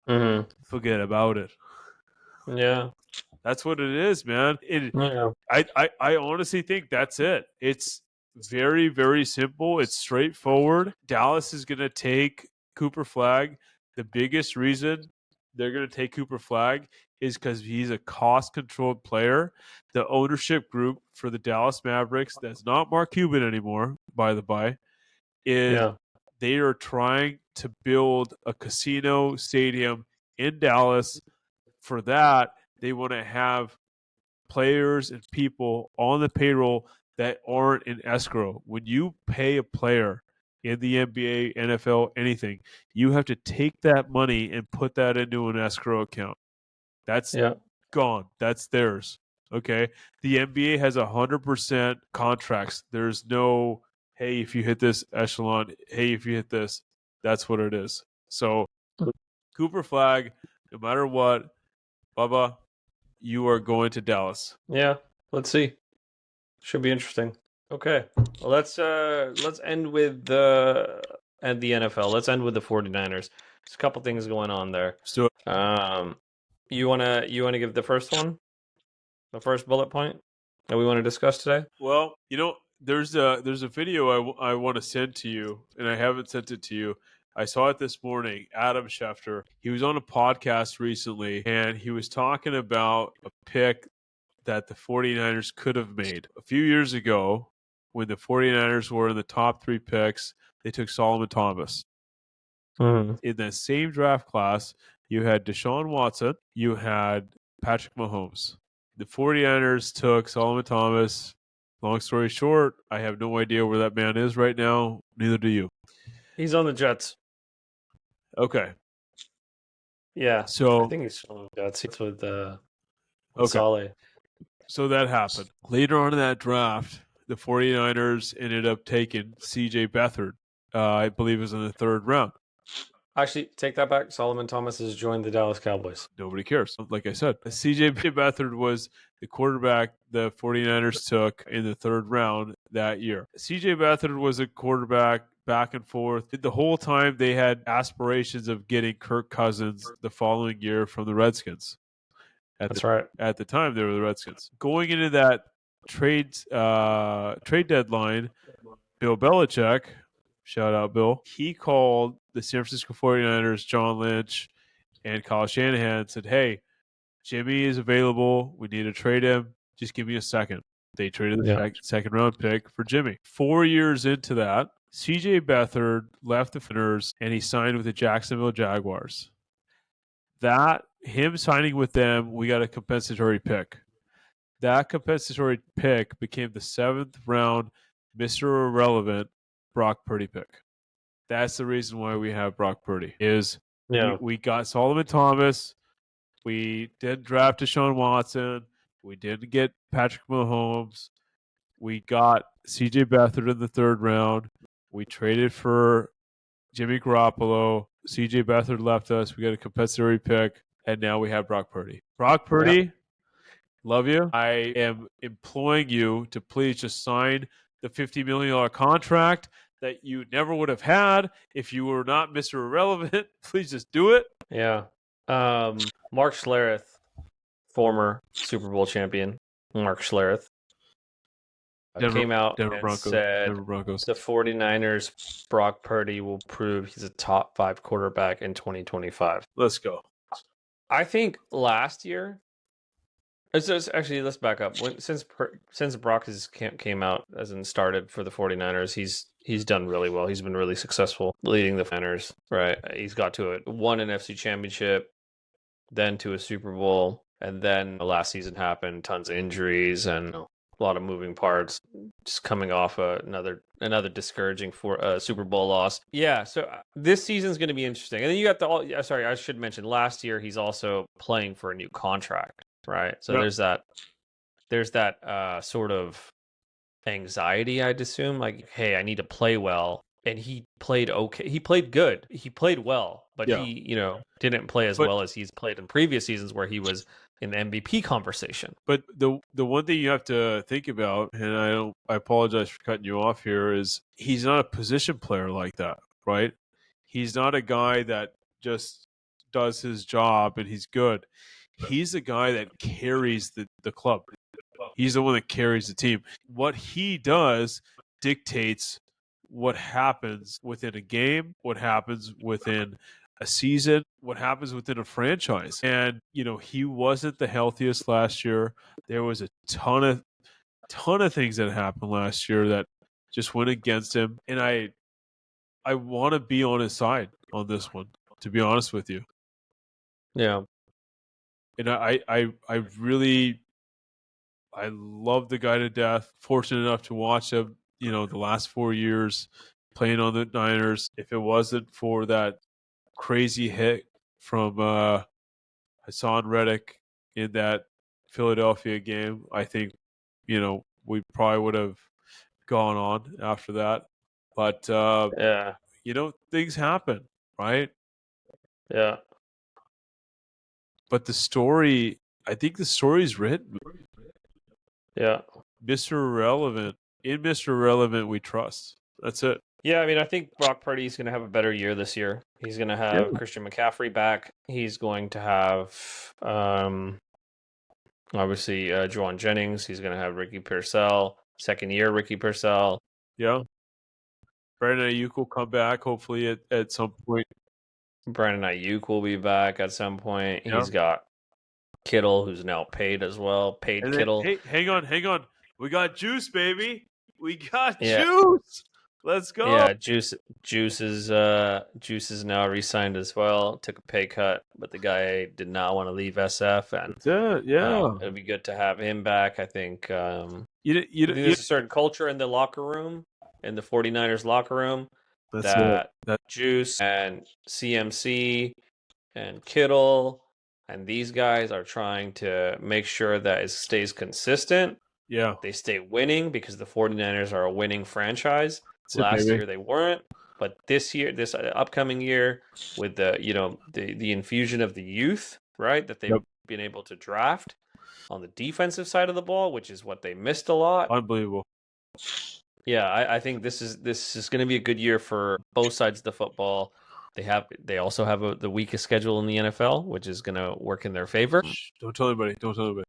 Forget about it. Yeah. That's what it is, man. I honestly think that's it. It's very, very simple. It's straightforward. Dallas is going to take Cooper Flag. The biggest reason they're going to take Cooper Flag is because he's a cost-controlled player. The ownership group for the Dallas Mavericks, that's not Mark Cuban anymore, by the by, they are trying to build a casino stadium in Dallas. For that, they want to have players and people on the payroll that aren't in escrow. When you pay a player in the NBA, NFL, anything, you have to take that money and put that into an escrow account. That's gone. That's theirs. Okay. The NBA has 100% contracts. There's no, hey, if you hit this echelon, hey, if you hit this, that's what it is. So Cooper Flag, no matter what, Bubba, you are going to Dallas. Yeah, let's see. Should be interesting. Okay, well, let's end with the NFL. Let's end with the 49ers. There's a couple things going on there. So, you wanna give the first one, the first bullet point that we want to discuss today? Well, there's a video I want to send to you, and I haven't sent it to you. I saw it this morning. Adam Schefter, he was on a podcast recently, and he was talking about a pick that the 49ers could have made. A few years ago, when the 49ers were in the top 3 picks, they took Solomon Thomas. In that same draft class, you had Deshaun Watson, you had Patrick Mahomes. The 49ers took Solomon Thomas. Long story short, I have no idea where that man is right now. Neither do you. He's on the Jets. Okay. Yeah. So I think he's on the Jets. It's with Saleh. So that happened. Later on in that draft, the 49ers ended up taking C.J. Beathard. I believe it was in the 3rd round. Actually, take that back. Solomon Thomas has joined the Dallas Cowboys. Nobody cares. Like I said, CJ Beathard was the quarterback the 49ers took in the third round that year. CJ Beathard was a quarterback back and forth. The whole time they had aspirations of getting Kirk Cousins the following year from the Redskins. That's right. At the time, they were the Redskins. Going into that trade deadline, Bill Belichick, shout out Bill, he called the San Francisco 49ers, John Lynch, and Kyle Shanahan and said, hey, Jimmy is available. We need to trade him. Just give me a second. They traded the second round pick for Jimmy. 4 years into that, CJ Beathard left the Finners and he signed with the Jacksonville Jaguars. Him signing with them, we got a compensatory pick. That compensatory pick became the 7th round Mr. Irrelevant Brock Purdy pick. That's the reason why we have Brock Purdy. We got Solomon Thomas. We didn't draft Deshaun Watson. We didn't get Patrick Mahomes. We got CJ Beathard in the 3rd round. We traded for Jimmy Garoppolo. CJ Beathard left us. We got a compensatory pick. And now we have Brock Purdy. Brock Purdy, love you. I am imploring you to please just sign the $50 million contract that you never would have had if you were not Mr. Irrelevant. Please just do it. Yeah. Mark Schlereth, former Super Bowl champion, Mark Schlereth, came out and said the 49ers, Brock Purdy will prove he's a top 5 quarterback in 2025. Let's go. I think last year, actually, let's back up. Since Brock came out as in started for the 49ers, he's done really well. He's been really successful leading the Niners, right? He's got to won an NFC championship, then to a Super Bowl, and then last season happened, tons of injuries and a lot of moving parts, just coming off another discouraging Super Bowl loss. Yeah, so this season's going to be interesting. And then you got I should mention, last year he's also playing for a new contract, right? So there's that sort of anxiety, I'd assume, like, hey, I need to play well. And he played okay. He played good. He played well, but he, didn't play as well as he's played in previous seasons where he was in the MVP conversation. But the one thing you have to think about, and I apologize for cutting you off here, is he's not a position player like that, right? He's not a guy that just does his job and he's good. He's a guy that carries the club. He's the one that carries the team. What he does dictates what happens within a game, what happens within a season, what happens within a franchise. And, he wasn't the healthiest last year. There was a ton of things that happened last year that just went against him. And I want to be on his side on this one, to be honest with you. Yeah. And I love the guy to death. Fortunate enough to watch him, the last 4 years playing on the Niners. If it wasn't for that crazy hit from Hassan Reddick in that Philadelphia game, I think, we probably would have gone on after that. But, things happen, right? Yeah. But I think the story's written. Yeah. Mr. Irrelevant. In Mr. Irrelevant, we trust. That's it. Yeah, I mean, I think Brock Purdy's going to have a better year this year. He's going to have Christian McCaffrey back. He's going to have, obviously, Juwan Jennings. He's going to have Ricky Pearsall, second year Ricky Pearsall. Yeah. Brandon Ayuk will come back, hopefully, at some point. Brandon Ayuk will be back at some point. Yeah. He's got Kittle, who's now paid as well. Kittle. Hey, hang on. We got Juice, baby. We got Juice. Let's go. Yeah, Juice is now re-signed as well. Took a pay cut, but the guy did not want to leave SF, and it'd be good to have him back. I think there's a certain culture in the locker room, in the 49ers locker room, that Juice and CMC and Kittle and these guys are trying to make sure that it stays consistent. Yeah. They stay winning because the 49ers are a winning franchise. Last year they weren't. But this year, this upcoming year, with the the infusion of the youth, right, that they've Yep. been able to draft on the defensive side of the ball, which is what they missed a lot. Unbelievable. Yeah, I think this is going to be a good year for both sides of the football. They also have the weakest schedule in the NFL, which is going to work in their favor. Shh, don't tell anybody. Don't tell anybody.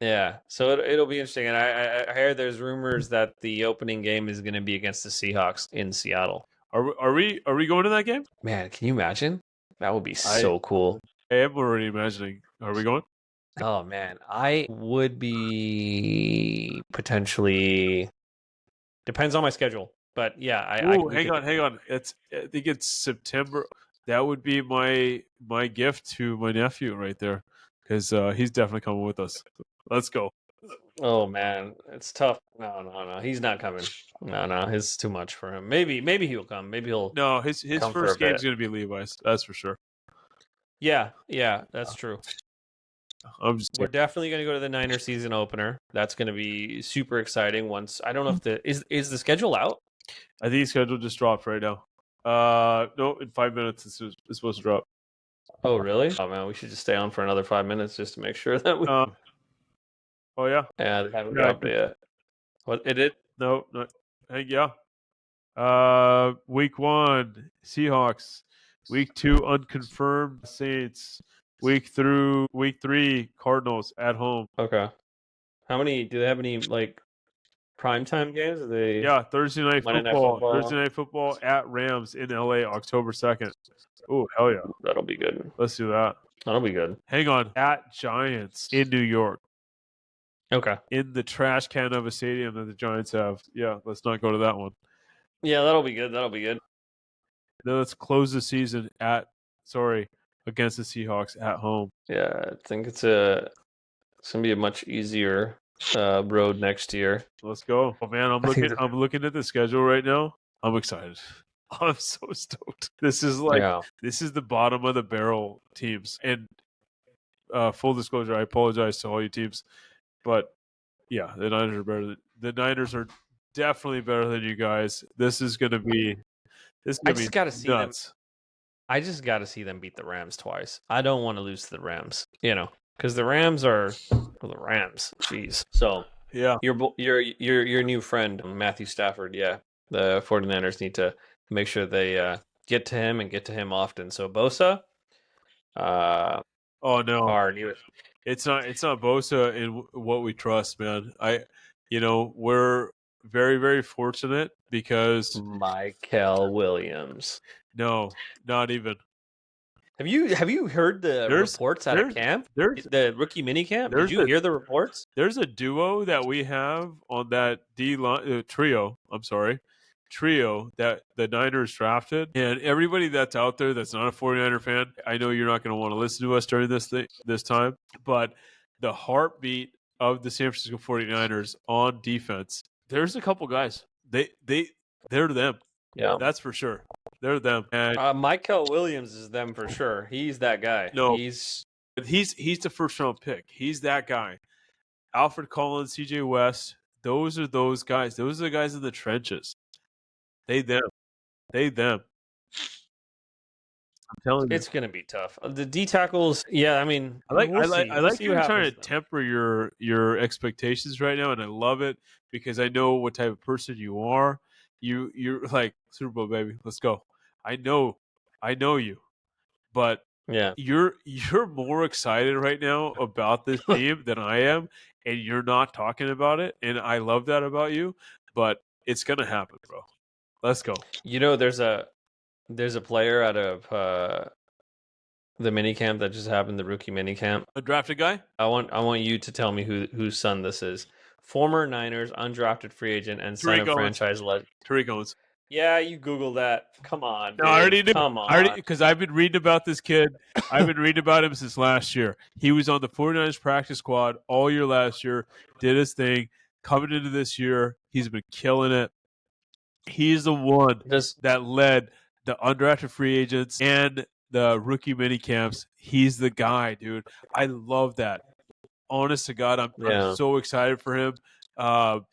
Yeah, so it'll be interesting. And I hear there's rumors that the opening game is going to be against the Seahawks in Seattle. Are we going to that game? Man, can you imagine? That would be so cool. I am already imagining. Are we going? Oh man, I would be potentially. Depends on my schedule, but yeah, Ooh, hang on. I think it's September. That would be my gift to my nephew right there, because he's definitely coming with us. Let's go. Oh man, it's tough. No, he's not coming. No, it's too much for him. Maybe he'll come. Maybe he'll. No, his come for a first game is bit. going to be Levi's. That's for sure. Yeah, that's true. I'm just We're definitely going to go to the Niners season opener. That's going to be super exciting. Once I don't know if is the schedule out. I think his schedule just dropped right now. No, in 5 minutes it's supposed to drop. Oh really? Oh man, we should just stay on for another 5 minutes just to make sure that we. Oh yeah. Yeah, they haven't Yeah. dropped it yet. What it did? No, yeah. Week 1 Seahawks. Week 2 unconfirmed Saints. Week 3 Cardinals at home. Okay. How many do they have? Any like primetime games? Are they? Yeah, Thursday night Monday Night football. Football. Thursday night football at Rams in LA, October 2nd. Oh hell yeah! That'll be good. Let's do that. That'll be good. Hang on, at Giants in New York. Okay. In the trash can of a stadium that the Giants have. Yeah, let's not go to that one. Yeah, that'll be good. That'll be good. Then let's close the season against the Seahawks at home. Yeah, I think it's gonna be a much easier road next year. Let's go. Oh man, I'm looking at the schedule right now. I'm excited. I'm so stoked. This is this is the bottom of the barrel teams. And full disclosure, I apologize to all you teams, but yeah, the Niners are better. The Niners are definitely better than you guys. This is gonna be. I just got to see them. nuts. I just got to see them beat the Rams twice. I don't want to lose to the Rams, because the Rams are the Rams. Jeez. So Yeah. your new friend Matthew Stafford. Yeah, the 49ers need to make sure they get to him and get to him often. So Bosa. Oh no. Our newest. It's not Bosa in what we trust, man. We're very, very fortunate because Michael Williams. no, not even. Have you heard the reports out of camp? The rookie mini camp. Did you hear the reports? There's a duo that we have on that trio. I'm sorry. Trio that the Niners drafted, and everybody that's out there that's not a 49er fan, I know you're not going to want to listen to us during this time, but the heartbeat of the San Francisco 49ers on defense, there's a couple guys. They're them. Yeah, that's for sure. They're them. And Michael Williams is them for sure. He's that guy. No, he's the first round pick. He's that guy. Alfred Collins, CJ West, those are those guys. Those are the guys in the trenches. They them. I'm telling you, it's gonna be tough. The D tackles, yeah. I mean, I like we'll see you're trying to temper your expectations right now, and I love it because I know what type of person you are. You're like Super Bowl baby. Let's go. I know you, but yeah, you're more excited right now about this team than I am, and you're not talking about it, and I love that about you. But it's gonna happen, bro. Let's go. There's a player out of the mini camp that just happened, the rookie mini camp. A drafted guy? I want you to tell me whose son this is. Former Niners undrafted free agent and son of franchise legend. Tariq Owens. Yeah, you Googled that. Come on. No, I already knew. Come on. Because I've been reading about this kid. I've been reading about him since last year. He was on the 49ers practice squad all year last year, did his thing. Coming into this year, he's been killing it. He's the one that led the undrafted free agents and the rookie mini camps. He's the guy, dude. I love that. Honest to God, I'm so excited for him. And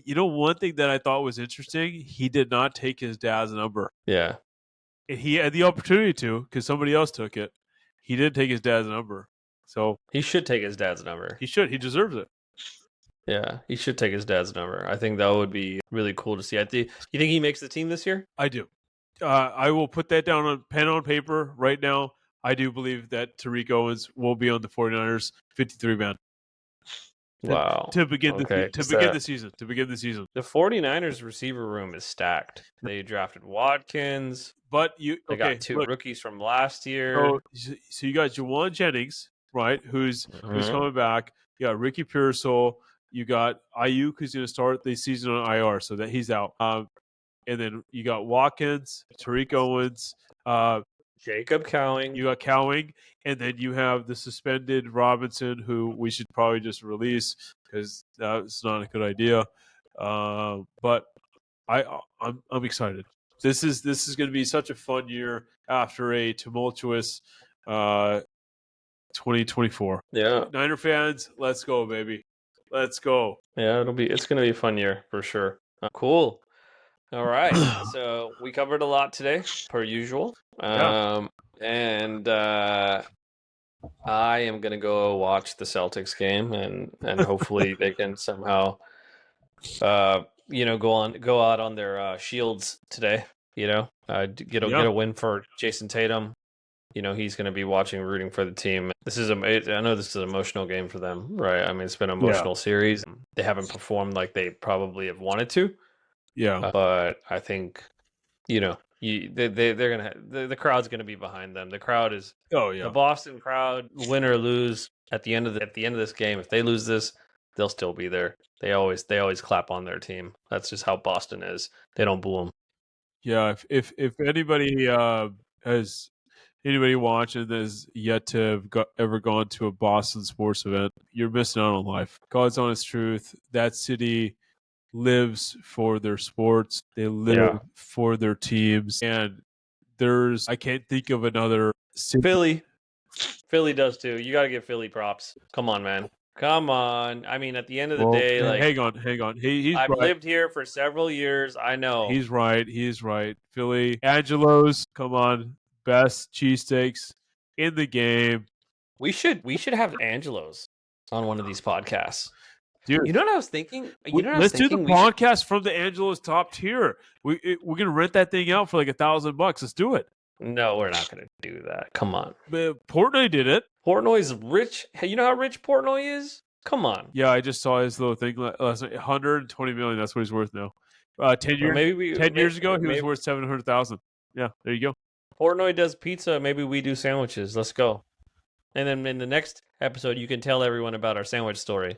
one thing that I thought was interesting, he did not take his dad's number. Yeah. And he had the opportunity to, because somebody else took it. He didn't take his dad's number. So he should take his dad's number. He should. He deserves it. Yeah, he should take his dad's number. I think that would be really cool to see. You think he makes the team this year? I do. I will put that down on pen on paper right now. I do believe that Tariq Owens will be on the 49ers 53-man. Wow. To begin the season. The 49ers receiver room is stacked. They drafted Watkins. But they got two rookies from last year. So you got Jawan Jennings, right? Who's coming back. You got Ricky Pearsall. You got Ayuk, who's going to start the season on IR, so that he's out. And then you got Watkins, Tariq Owens, Jacob Cowing. You got Cowing, and then you have the suspended Robinson, who we should probably just release because that's not a good idea. But I'm excited. This is going to be such a fun year after a tumultuous 2024. Yeah, Niner fans, let's go, baby. Let's go. Yeah, it's going to be a fun year for sure. Cool. All right. So we covered a lot today, per usual. Yeah. And I am going to go watch the Celtics game and hopefully they can somehow go out on their shields today, get a win for Jason Tatum. He's going to be rooting for the team. I know this is an emotional game for them, right? I mean, it's been an emotional series. They haven't performed like they probably have wanted to. Yeah. But I think, they're going to, the crowd's going to be behind them. The crowd is, the Boston crowd, win or lose at the end of this game. If they lose this, they'll still be there. They always clap on their team. That's just how Boston is. They don't boo them. Yeah. If anybody has anybody watching has yet to have ever gone to a Boston sports event, you're missing out on life. God's honest truth. That city lives for their sports. They live for their teams. And I can't think of another city. Philly does too. You got to give Philly props. Come on, man. Come on. I mean, at the end of the day, hang on. I've lived here for several years. I know. He's right. Philly. Angelo's, come on. Best cheesesteaks in the game. We should have Angelo's on one of these podcasts. Dude, you know what I was thinking? Let's do the podcast from the Angelo's top tier. We're gonna rent that thing out for like $1,000. Let's do it. No, we're not gonna do that. Come on. Portnoy did it. Portnoy's rich. Hey, you know how rich Portnoy is? Come on. Yeah, I just saw his little thing last night. $120 million. That's what he's worth now. 10 years ago, he was worth $700,000. Yeah, there you go. Portnoy does pizza. Maybe we do sandwiches. Let's go. And then in the next episode, you can tell everyone about our sandwich story.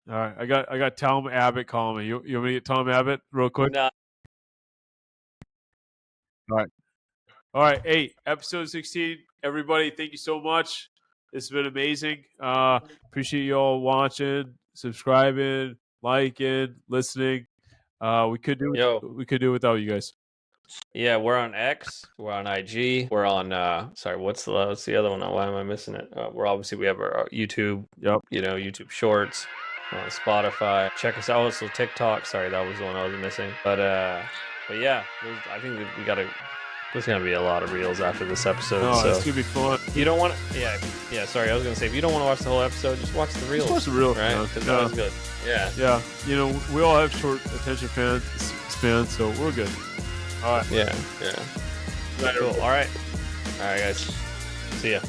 All right, I got Tom Abbott calling me. You want me to get Tom Abbott real quick? Nah. All right. Hey, episode 16. Everybody, thank you so much. This has been amazing. Appreciate you all watching, subscribing, liking, listening. We could do it without you guys. Yeah, we're on X, we're on IG, we're on what's the other one? Why am I missing it? We have our YouTube, YouTube Shorts, on Spotify. Check us out. Also TikTok. Sorry, that was the one I was missing. But yeah, I think there's gonna be a lot of reels after this episode. Oh, it's gonna be fun. You don't want to, yeah. Sorry, I was gonna say if you don't want to watch the whole episode, just watch the reels. Just watch the reels, right? Because that was good. Yeah. Yeah. We all have short attention spans, so we're good. All right. Yeah. Cool. All right, guys. See ya.